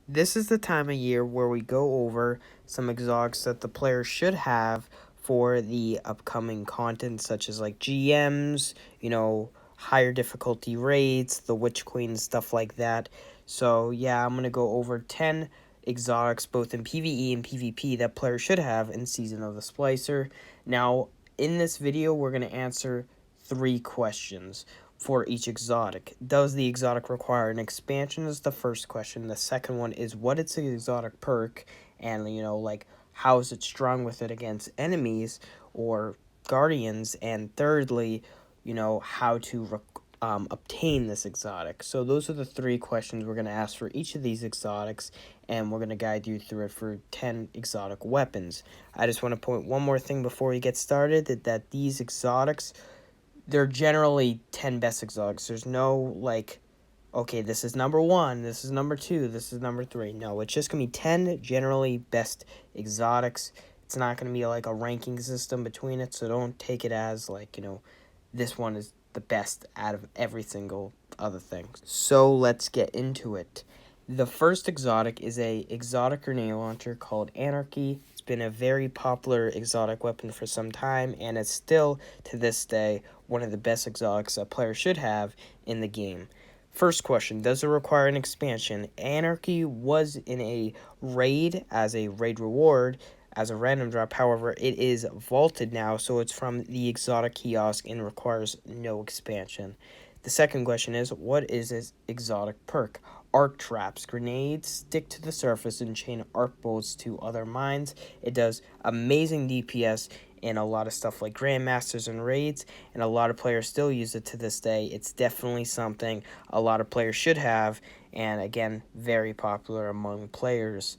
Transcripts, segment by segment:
This is the time of year where we go over some exotics that the player should have for the upcoming content, such as like GMs, higher difficulty raids, the Witch Queen, stuff like that. So, yeah, I'm going to go over 10 exotics, both in PvE and PvP, that players should have in Season of the Splicer. Now, in this video, we're going to answer 3 questions for each exotic. Does the exotic require an expansion is the first question. The second one is what is the exotic perk, and like how is it strong with it against enemies or guardians, and thirdly, how to obtain this exotic. So those are the 3 questions we're going to ask for each of these exotics, and we're going to guide you through it for 10 exotic weapons. I just want to point one more thing before we get started, that these exotics, they're generally 10 best exotics. There's no, like, okay, this is number 1, this is number 2, this is number 3. No, it's just going to be 10 generally best exotics. It's not going to be, like, a ranking system between it, so don't take it as, like, this one is the best out of every single other thing. So let's get into it. The first exotic is a exotic grenade launcher called Anarchy. It's been a very popular exotic weapon for some time, and it's still, to this day, one of the best exotics a player should have in the game. First question, does it require an expansion? Anarchy was in a raid as a raid reward, as a random drop. However, it is vaulted now, so it's from the exotic kiosk and requires no expansion. The second question is, what is this exotic perk? Arc traps. Grenades stick to the surface and chain arc bolts to other mines. It does amazing DPS in a lot of stuff like Grandmasters and Raids, and a lot of players still use it to this day. It's definitely something a lot of players should have, and again, very popular among players.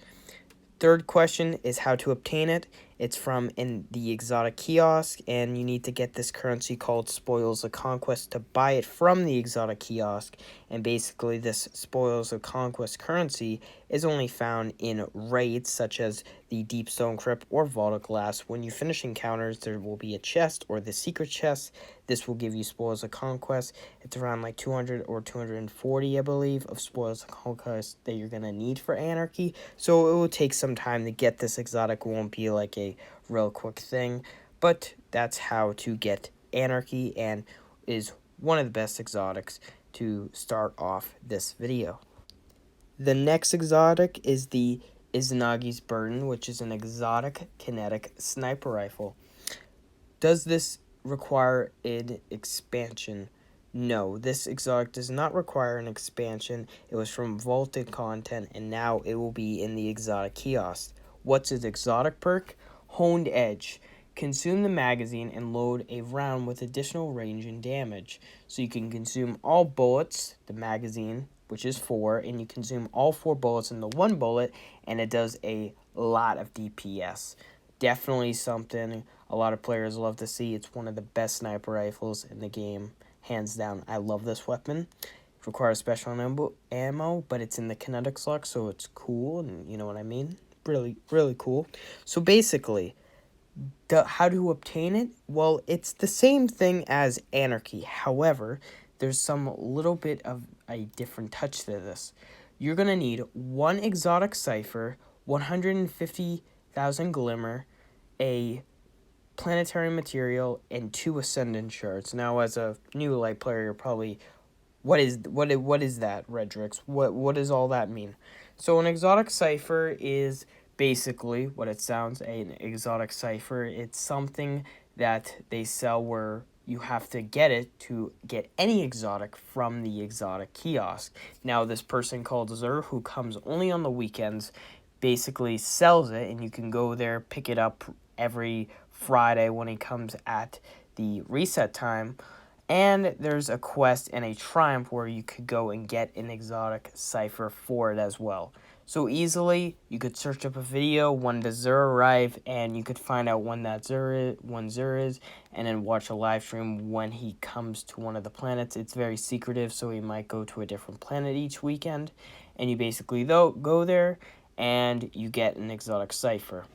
Third question is how to obtain it. It's from in the exotic kiosk, and you need to get this currency called Spoils of Conquest to buy it from the exotic kiosk. And basically, this Spoils of Conquest currency is only found in raids such as the Deep Stone Crypt or Vault of Glass. When you finish encounters, there will be a chest or the secret chest. This will give you Spoils of Conquest. It's around like 200 or 240, I believe, of Spoils of Conquest that you're going to need for Anarchy. So it will take some time to get this exotic. It won't be like a real quick thing, but that's how to get Anarchy, and is one of the best exotics to start off this video. The next exotic is the Izanagi's Burden, which is an exotic kinetic sniper rifle. Does this require an expansion? No, this exotic does not require an expansion. It was from vaulted content, and now it will be in the exotic kiosk. What's its exotic perk? Honed Edge. Consume the magazine and load a round with additional range and damage. So you can consume all bullets, the magazine, which is 4, and you consume all 4 bullets in the 1 bullet, and it does a lot of DPS. Definitely something a lot of players love to see. It's one of the best sniper rifles in the game, hands down. I love this weapon. It requires special ammo, but it's in the kinetic slug, so it's cool, and you know what I mean? Really, really cool. So basically, how to obtain it? Well, it's the same thing as Anarchy. However, there's some little bit of a different touch to this. You're going to need 1 exotic cipher, 150,000 glimmer, a planetary material, and 2 ascendant shards. Now, as a new light player, you're probably, what is that, Redrix? What does all that mean? So an exotic cipher is basically what it sounds, an exotic cipher. It's something that they sell where you have to get it to get any exotic from the exotic kiosk. Now, this person called Zer, who comes only on the weekends, basically sells it, and you can go there, pick it up every Friday when he comes at the reset time. And there's a quest and a triumph where you could go and get an exotic cipher for it as well. So easily, you could search up a video when does Zur arrive, and you could find out when Zur is, and then watch a live stream when he comes to one of the planets. It's very secretive, so he might go to a different planet each weekend, and you basically go there, and you get an exotic cipher.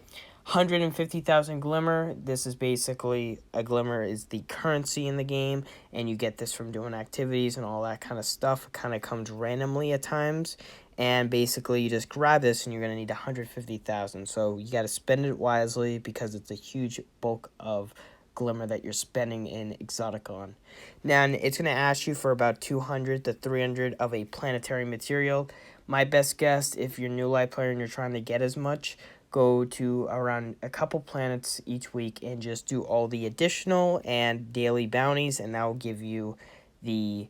150,000 glimmer. This is basically, a glimmer is the currency in the game, and you get this from doing activities and all that kind of stuff. It kind of comes randomly at times, And basically, you just grab this, and you're going to need 150,000. So you got to spend it wisely because it's a huge bulk of glimmer that you're spending in exotic on. Now, it's going to ask you for about 200 to 300 of a planetary material. My best guess, if you're a new live player and you're trying to get as much, go to around a couple planets each week and just do all the additional and daily bounties, and that will give you the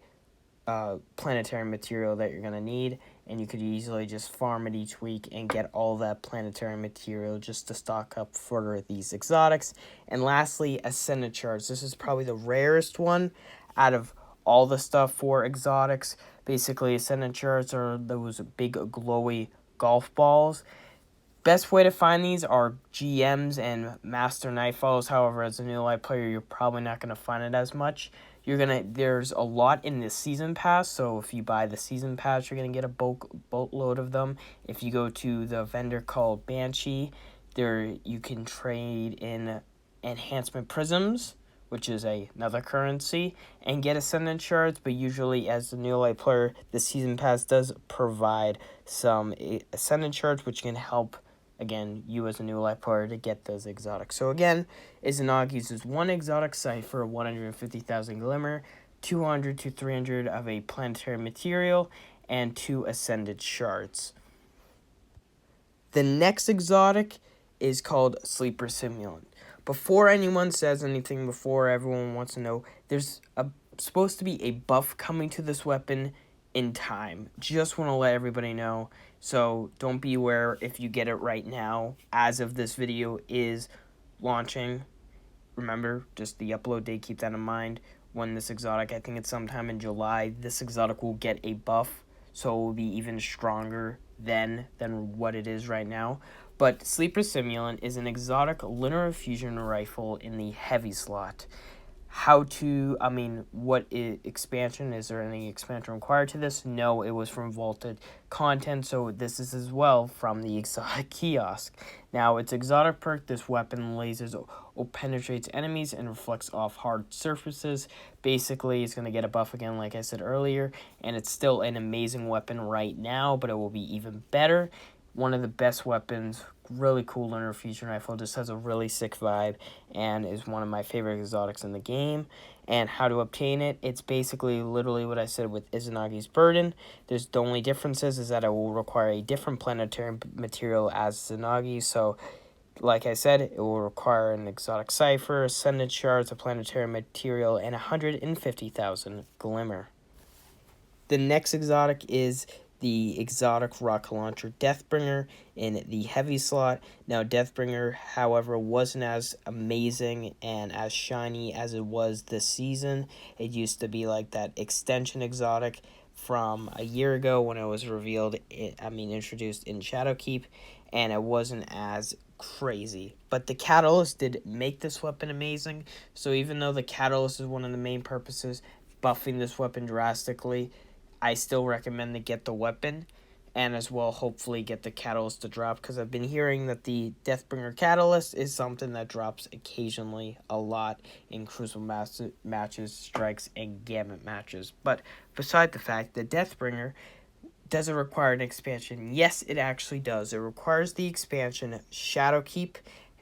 planetary material that you're going to need, and you could easily just farm it each week and get all that planetary material just to stock up for these exotics. And lastly, Ascendant Shards. This is probably the rarest one out of all the stuff for exotics. Basically, Ascendant Shards are those big glowy golf balls. Best way to find these are GMs and Master Nightfalls. However, as a new live player, you're probably not going to find it as much. There's a lot in the season pass, so if you buy the season pass, you're gonna get a boatload of them. If you go to the vendor called Banshee, there you can trade in enhancement prisms, which is another currency, and get Ascendant Shards. But usually, as a new light player, the season pass does provide some Ascendant Shards, which can help, again, you as a new life player to get those exotics. So again, Izanagi uses one exotic cipher, 150,000 glimmer, 200 to 300 of a planetary material, and 2 ascended shards. The next exotic is called Sleeper Simulant. Before anyone says anything, before everyone wants to know, there's supposed to be a buff coming to this weapon in time. Just want to let everybody know. So don't be aware if you get it right now. As of this video is launching, remember, just the upload date, keep that in mind. When this exotic, I think it's sometime in July, this exotic will get a buff. So it will be even stronger than what it is right now. But Sleeper Simulant is an exotic linear fusion rifle in the heavy slot. What expansion? Is there any expansion required to this? No, it was from vaulted content, so this is as well from the exotic kiosk. Now, its exotic perk, this weapon lasers or penetrates enemies and reflects off hard surfaces. Basically, it's going to get a buff again, like I said earlier, and it's still an amazing weapon right now, but it will be even better. One of the best weapons, really cool linear fusion rifle, just has a really sick vibe and is one of my favorite exotics in the game. And how to obtain it, it's basically literally what I said with Izanagi's Burden. The only differences is that it will require a different planetary material as Izanagi, so like I said, it will require an exotic cipher, ascendant shards, a planetary material, and 150,000 glimmer. The next exotic is the exotic rocket launcher Deathbringer in the heavy slot. Now, Deathbringer, however, wasn't as amazing and as shiny as it was this season. It used to be like that extension exotic from a year ago when it was introduced in Shadowkeep, and it wasn't as crazy. But the catalyst did make this weapon amazing, so even though the catalyst is one of the main purposes, buffing this weapon drastically, I still recommend to get the weapon and as well hopefully get the catalyst to drop, because I've been hearing that the Deathbringer catalyst is something that drops occasionally a lot in Crucible matches, strikes, and Gambit matches. But beside the fact that Deathbringer, does it require an expansion? Yes, it actually does. It requires the expansion Shadowkeep,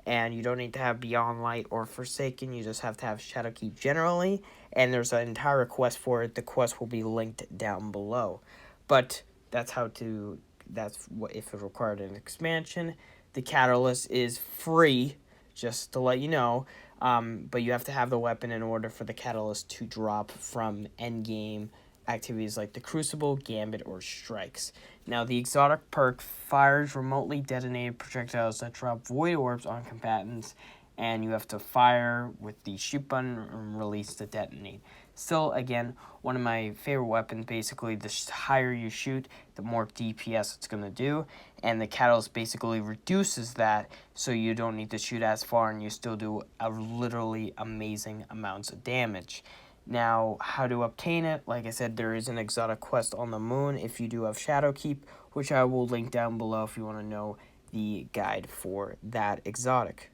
and you don't need to have Beyond Light or Forsaken. You just have to have Shadowkeep generally, and there's an entire quest for it. The quest will be linked down below. But that's what if it required an expansion. The catalyst is free, just to let you know, but you have to have the weapon in order for the catalyst to drop from endgame activities like the Crucible, Gambit, or Strikes. Now, the exotic perk fires remotely detonated projectiles that drop void orbs on combatants, and you have to fire with the shoot button and release to detonate. Still, again, one of my favorite weapons. Basically, the higher you shoot, the more DPS it's going to do, and the catalyst basically reduces that, so you don't need to shoot as far, and you still do a literally amazing amounts of damage. Now, how to obtain it? Like I said, there is an exotic quest on the moon if you do have Shadowkeep, which I will link down below if you want to know the guide for that exotic.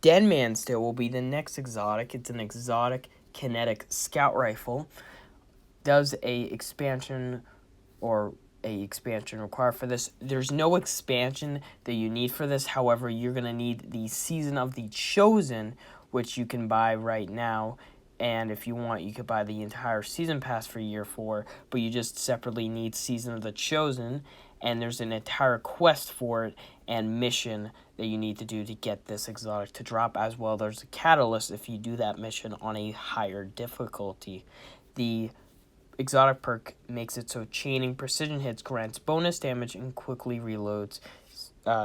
Dead Man Steel will be the next exotic. It's an exotic kinetic scout rifle. Does a expansion or a expansion required for this. There's no expansion that you need for this. However, you're going to need the Season of the Chosen, which you can buy right now. And if you want, you could buy the entire season pass for year 4, but you just separately need Season of the Chosen, and there's an entire quest for it and mission that you need to do to get this exotic to drop as well. There's a catalyst if you do that mission on a higher difficulty. The exotic perk makes it so chaining precision hits grants bonus damage and quickly reloads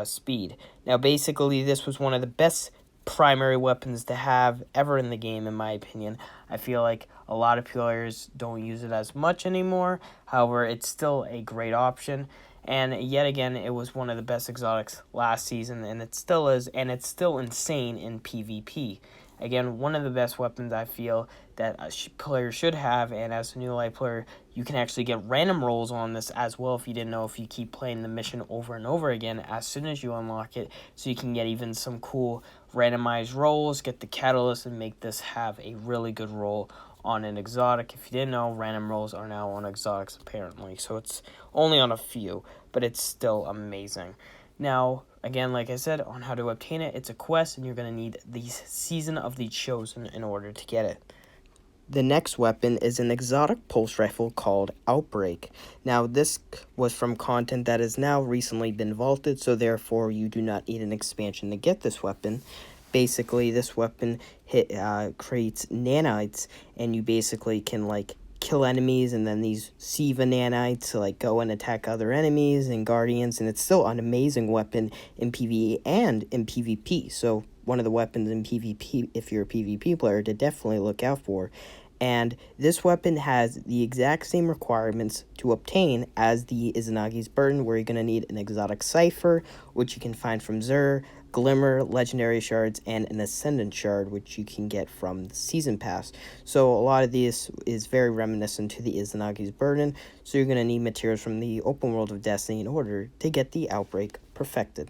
speed. Now, basically, this was one of the best primary weapons to have ever in the game, in my opinion. I feel like a lot of players don't use it as much anymore. However, it's still a great option. And yet again, it was one of the best exotics last season, and it still is, and it's still insane in PvP. Again, one of the best weapons I feel that players should have, and as a new light player, you can actually get random rolls on this as well if you didn't know, if you keep playing the mission over and over again as soon as you unlock it, so you can get even some cool randomized rolls, get the catalyst, and make this have a really good roll on an exotic. If you didn't know, random rolls are now on exotics apparently, so it's only on a few, but it's still amazing. Now, again, like I said, on how to obtain it, it's a quest, and you're going to need the Season of the Chosen in order to get it. The next weapon is an exotic pulse rifle called Outbreak. Now, this was from content that has now recently been vaulted, so therefore you do not need an expansion to get this weapon. Basically, this weapon creates nanites, and you basically can, like, kill enemies, and then these Siva nanites to, like, go and attack other enemies and guardians, and it's still an amazing weapon in PvE and in PvP. So one of the weapons in PvP, if you're a PvP player, to definitely look out for. And this weapon has the exact same requirements to obtain as the Izanagi's Burden, where you're going to need an exotic cipher, which you can find from Zur, Glimmer, Legendary Shards, and an Ascendant Shard, which you can get from the Season Pass. So a lot of this is very reminiscent to the Izanagi's Burden, so you're going to need materials from the open world of Destiny in order to get the Outbreak perfected.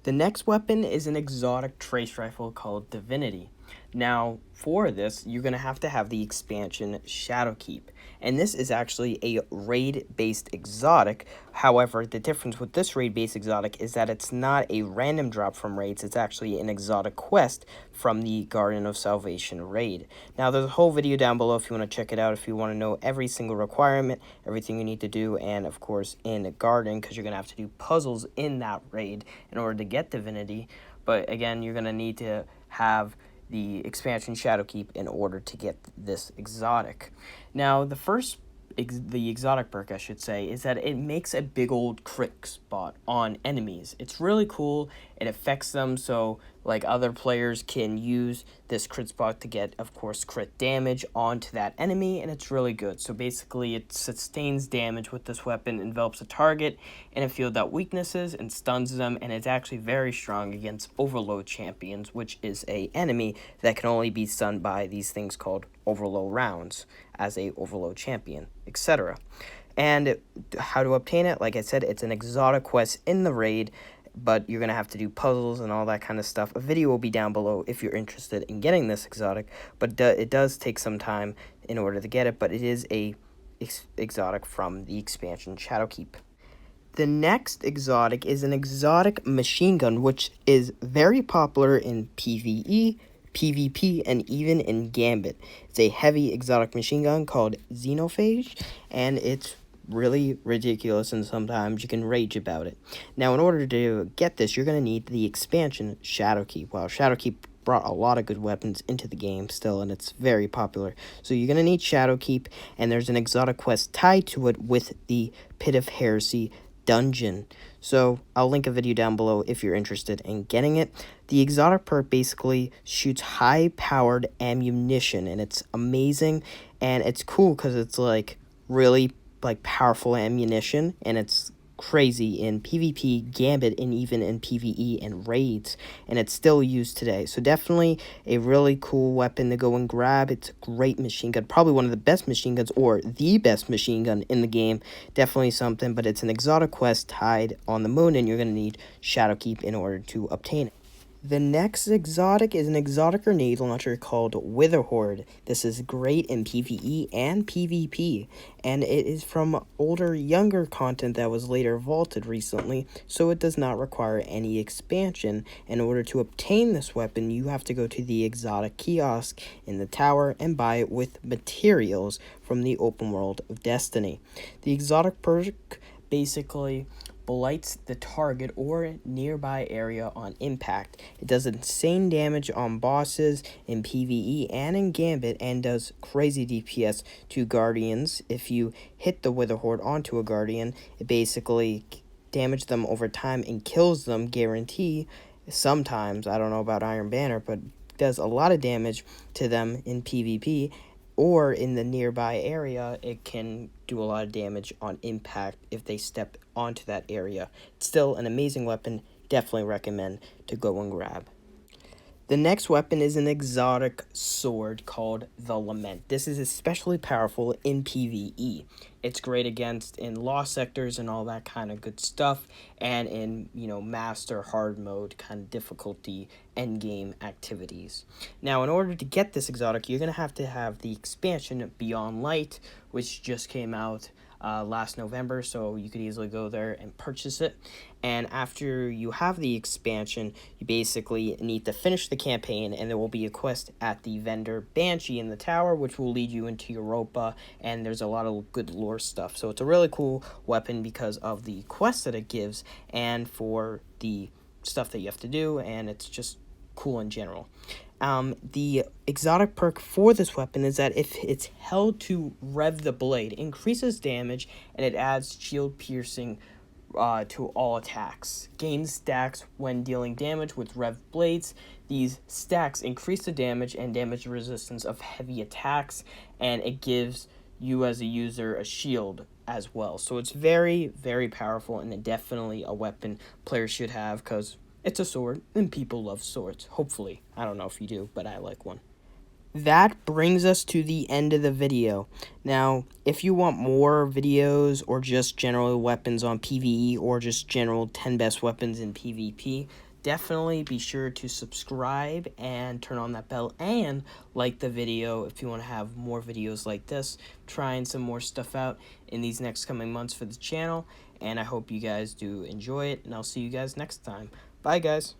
The next weapon is an exotic trace rifle called Divinity. Now, for this, you're going to have the expansion Shadowkeep, and this is actually a raid-based exotic. However, the difference with this raid-based exotic is that it's not a random drop from raids, it's actually an exotic quest from the Garden of Salvation raid. Now, there's a whole video down below if you want to check it out, if you want to know every single requirement, everything you need to do, and of course in a garden, because you're going to have to do puzzles in that raid in order to get Divinity. But again, you're going to need to have the expansion Shadowkeep in order to get this exotic. Now, the exotic perk, I should say, is that it makes a big old crit spot on enemies. It's really cool. It affects them, so like other players can use this crit spot to get, of course, crit damage onto that enemy, and it's really good. So basically, it sustains damage with this weapon, envelops a target in a field that weaknesses and stuns them, and it's actually very strong against Overload champions, which is a enemy that can only be stunned by these things called Overload rounds as a Overload champion, etc. And how to obtain it, like I said, it's an exotic quest in the raid, but you're going to have to do puzzles and all that kind of stuff. A video will be down below if you're interested in getting this exotic, but it does take some time in order to get it, but it is a exotic from the expansion Shadowkeep. The next exotic is an exotic machine gun, which is very popular in PvE, PvP, and even in Gambit. It's a heavy exotic machine gun called Xenophage, and it's really ridiculous, and sometimes you can rage about it. Now, in order to get this, you're going to need the expansion Shadowkeep. Well, Shadowkeep brought a lot of good weapons into the game still, and it's very popular. So you're going to need Shadowkeep, and there's an exotic quest tied to it with the Pit of Heresy dungeon. So I'll link a video down below if you're interested in getting it. The exotic perk basically shoots high-powered ammunition, and it's amazing, and it's cool because it's like really like powerful ammunition, and it's crazy in PvP, Gambit, and even in PvE and raids, and it's still used today. So definitely a really cool weapon to go and grab. It's a great machine gun, probably one of the best machine guns, or the best machine gun in the game. Definitely something, but it's an exotic quest tied on the moon, and you're going to need Shadowkeep in order to obtain it. The next exotic is an exotic grenade launcher called Witherhoard. This is great in PvE and PvP, and it is from older, younger content that was later vaulted recently, so it does not require any expansion. In order to obtain this weapon, you have to go to the exotic kiosk in the tower and buy it with materials from the open world of Destiny. The exotic perk basically blights the target or nearby area on impact. It does insane damage on bosses in PvE and in Gambit, and does crazy DPS to guardians. If you hit the Witherhoard onto a guardian, it basically damages them over time and kills them, guarantee. Sometimes, I don't know about Iron Banner, but does a lot of damage to them in PvP, or in the nearby area, it can do a lot of damage on impact if they step onto that area. It's still an amazing weapon. Definitely recommend to go and grab. The next weapon is an exotic sword called the Lament. This is especially powerful in PvE. It's great against in lost sectors and all that kind of good stuff, and in, master hard mode kind of difficulty endgame activities. Now, in order to get this exotic, you're going to have the expansion Beyond Light, which just came out last November, so you could easily go there and purchase it. And after you have the expansion, you basically need to finish the campaign, and there will be a quest at the vendor Banshee in the tower, which will lead you into Europa, and there's a lot of good lore stuff. So it's a really cool weapon because of the quest that it gives, and for the stuff that you have to do, and it's just cool in general. The exotic perk for this weapon is that if it's held to rev the blade, it increases damage, and it adds shield piercing to all attacks. Gains stacks when dealing damage with rev blades. These stacks increase the damage and damage resistance of heavy attacks, and it gives you as a user a shield as well. So it's very, very powerful, and definitely a weapon players should have, because it's a sword, and people love swords. Hopefully. I don't know if you do, but I like one. That brings us to the end of the video. Now, if you want more videos or just general weapons on PvE, or just general 10 best weapons in PvP, definitely be sure to subscribe and turn on that bell and like the video if you want to have more videos like this. Trying some more stuff out in these next coming months for the channel, and I hope you guys do enjoy it, and I'll see you guys next time. Bye, guys.